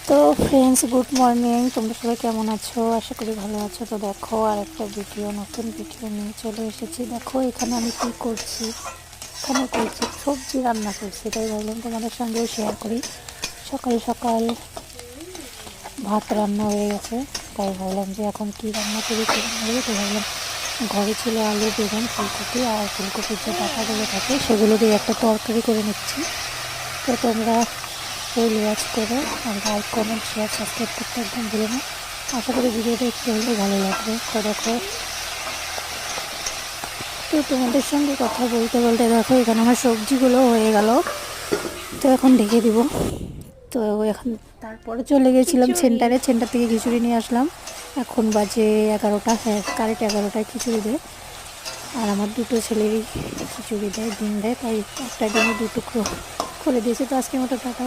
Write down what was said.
তো friends, good morning. তোমরা সবাই কেমন আছো? আশা করি ভালো আছো। তো দেখো, আর একটা নতুন ভিডিও নিয়ে চলে এসেছি। দেখো এখানে আমি কী করছি। এখানে করছি সবজি রান্না করছি, তাই ভাবলাম তোমাদের সঙ্গেও শেয়ার করি। সকাল সকাল ভাত রান্না হয়ে গেছে, তাই ভাবলাম যে এখন কী রান্না করি তো ভাবলাম ঘরে ছিল আলু, বেগুন, ফুলকপি, আর ফুলকপির যে ডাঁটাগুলো থাকে সেগুলো দিয়ে একটা তরকারি করে নিচ্ছি। তো তোমরা ফুল ওয়াচ করো, আর লাইক, কমেন্ট, শেয়ার, সাবস্ক্রাইব করতে একদম ভুলো না। আশা করি ভিডিওটা একটু হলেও ভালো লাগবে। তো দেখো, তো তোমাদের সঙ্গে কথা বলতে বলতে দেখো এখানে আমার সবজিগুলো হয়ে গেল। তো এখন ঢেকে দিব। তো এখন তারপরে চলে গেছিলাম সেন্টার থেকে খিচুড়ি নিয়ে আসলাম। এখন বাজে 11টা, হ্যাঁ কারেক্ট 11টায় খিচুড়ি দেয়। আর আমার দুটো ছেলেরই খিচুড়ি দেয়, ডিম দেয়, তাই একটা ডিমে 2 টুকরো করে দিয়েছে। তো আজকের মতো টাটা।